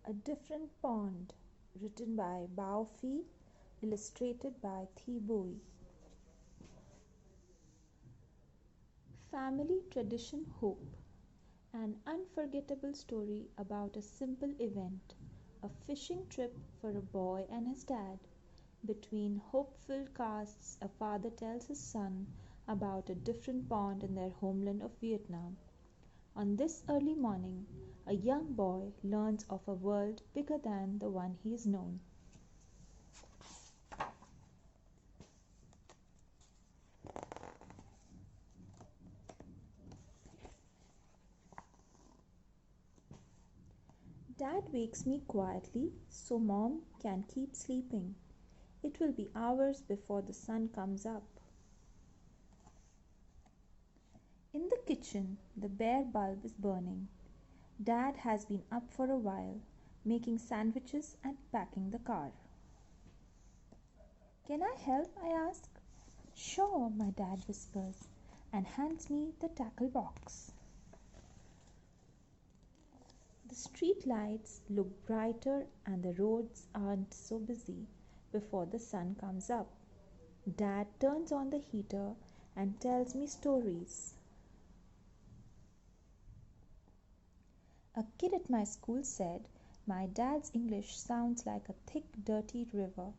A Different Pond, written by Bao Fei, illustrated by Thi Boi. Family Tradition Hope, an unforgettable story about a simple event, a fishing trip for a boy and his dad. Between hope-filled casts, a father tells his son about a different pond in their homeland of Vietnam. On this early morning, a young boy learns of a world bigger than the one he has known. Dad wakes me quietly so Mom can keep sleeping. It will be hours before the sun comes up. In the kitchen, the bare bulb is burning. Dad has been up for a while, making sandwiches and packing the car. Can I help? I ask. Sure, my dad whispers and hands me the tackle box. The street lights look brighter and the roads aren't so busy before the sun comes up. Dad turns on the heater and tells me stories. A kid at my school said, "My dad's English sounds like a thick, dirty river."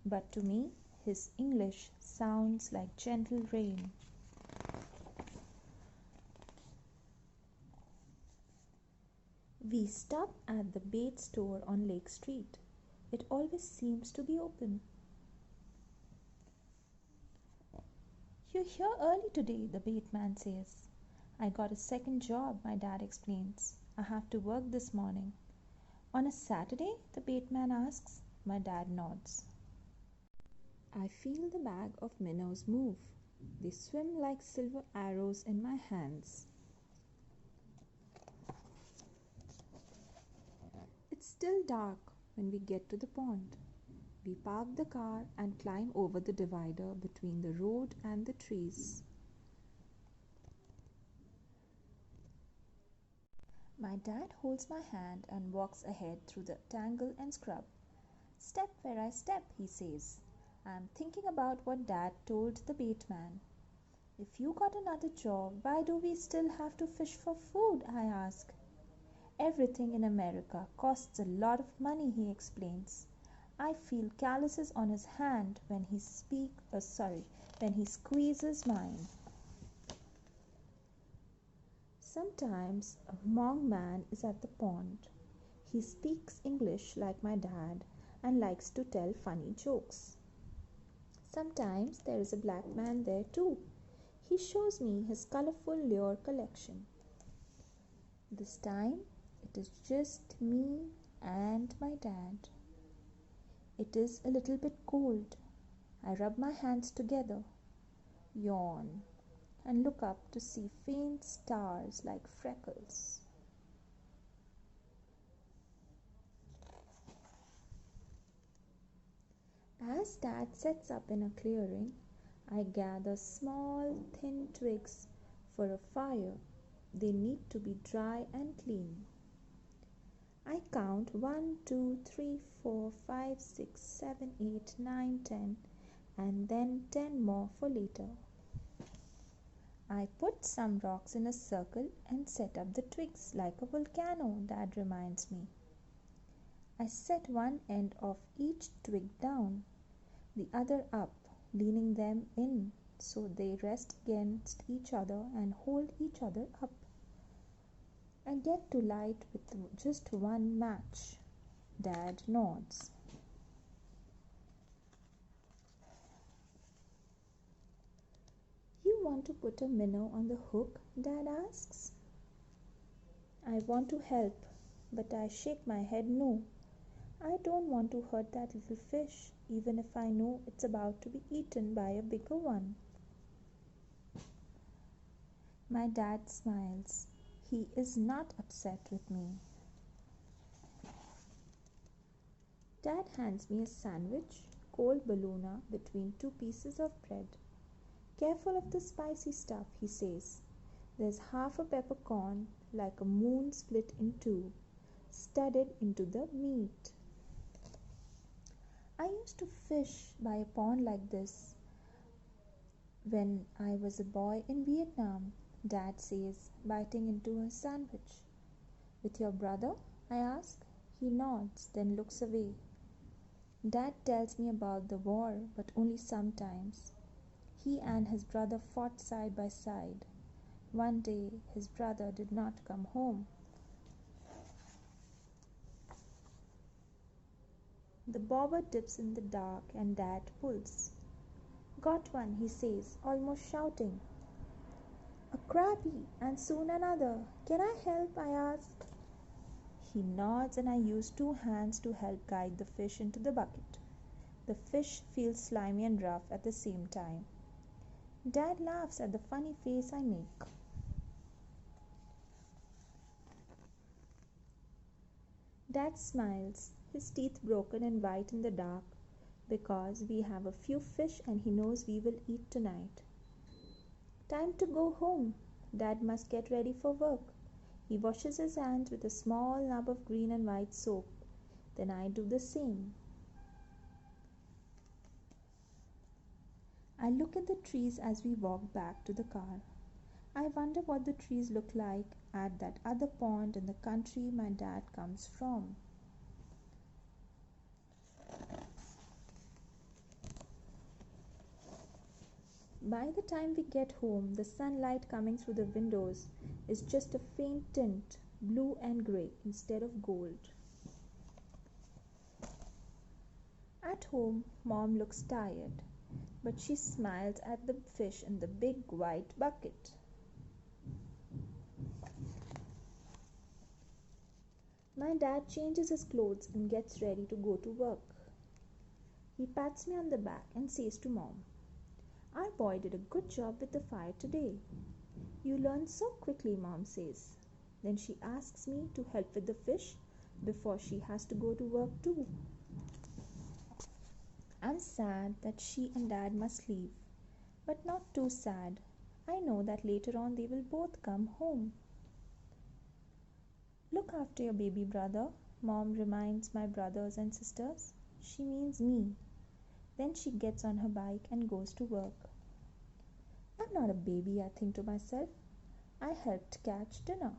But to me, his English sounds like gentle rain. We stop at the bait store on Lake Street. It always seems to be open. "You're here early today," the bait man says. "I got a second job," my dad explains. "I have to work this morning." "On a Saturday?" the bait man asks. My dad nods. I feel the bag of minnows move. They swim like silver arrows in my hands. It's still dark when we get to the pond. We park the car and climb over the divider between the road and the trees. My dad holds my hand and walks ahead through the tangle and scrub. "Step where I step," he says. I'm thinking about what Dad told the bait man. "If you got another job, why do we still have to fish for food?" I ask. "Everything in America costs a lot of money," he explains. I feel calluses on his hand when he squeezes mine. Sometimes a Hmong man is at the pond. He speaks English like my dad and likes to tell funny jokes. Sometimes there is a black man there too. He shows me his colorful lure collection. This time it is just me and my dad. It is a little bit cold. I rub my hands together, yawn, and look up to see faint stars like freckles. As Dad sets up in a clearing, I gather small, thin twigs for a fire. They need to be dry and clean. I count 1, 2, 3, 4, 5, 6, 7, 8, 9, 10, and then 10 more for later. I put some rocks in a circle and set up the twigs like a volcano, Dad reminds me. I set one end of each twig down, the other up, leaning them in so they rest against each other and hold each other up. I get to light with just one match. Dad nods. "You want to put a minnow on the hook?" Dad asks. I want to help, but I shake my head no. I don't want to hurt that little fish, even if I know it's about to be eaten by a bigger one. My dad smiles. He is not upset with me. Dad hands me a sandwich, cold bologna between two pieces of bread. "Careful of the spicy stuff," he says. "There's half a peppercorn, like a moon split in two, studded into the meat. I used to fish by a pond like this when I was a boy in Vietnam, Dad says, biting into a sandwich. With your brother? I ask. He nods, then looks away. Dad tells me about the war, but only sometimes. He and his brother fought side by side. One day, his brother did not come home. The bobber dips in the dark and Dad pulls. Got one, he says, almost shouting. A crappie, and soon another. Can I help? I ask. He nods and I use 2 hands to help guide the fish into the bucket. The fish feels slimy and rough at the same time. Dad laughs at the funny face I make. Dad smiles, his teeth broken and white in the dark, because we have a few fish and he knows we will eat tonight. Time to go home. Dad must get ready for work. He washes his hands with a small nub of green and white soap. Then I do the same. I look at the trees as we walk back to the car. I wonder what the trees look like at that other pond in the country my dad comes from. By the time we get home, the sunlight coming through the windows is just a faint tint, blue and grey instead of gold. At home, Mom looks tired, but she smiles at the fish in the big white bucket. My dad changes his clothes and gets ready to go to work. He pats me on the back and says to Mom, "Our boy did a good job with the fire today." "You learn so quickly," Mom says. Then she asks me to help with the fish before she has to go to work too. I'm sad that she and Dad must leave, but not too sad. I know that later on they will both come home. Look after your baby brother, Mom reminds my brothers and sisters. She means me. Then she gets on her bike and goes to work. I'm not a baby, I think to myself. I helped catch dinner.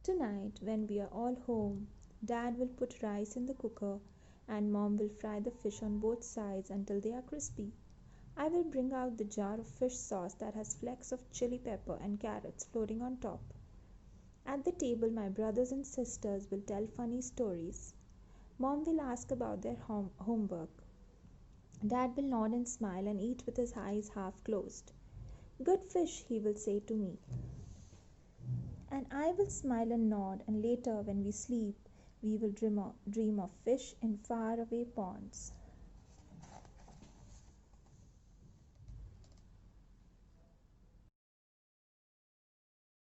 Tonight, when we are all home, Dad will put rice in the cooker and Mom will fry the fish on both sides until they are crispy. I will bring out the jar of fish sauce that has flecks of chili pepper and carrots floating on top. At the table, my brothers and sisters will tell funny stories. Mom will ask about their homework. Dad will nod and smile and eat with his eyes half closed. "Good fish," he will say to me. And I will smile and nod, and later when we sleep, we will dream of fish in faraway ponds.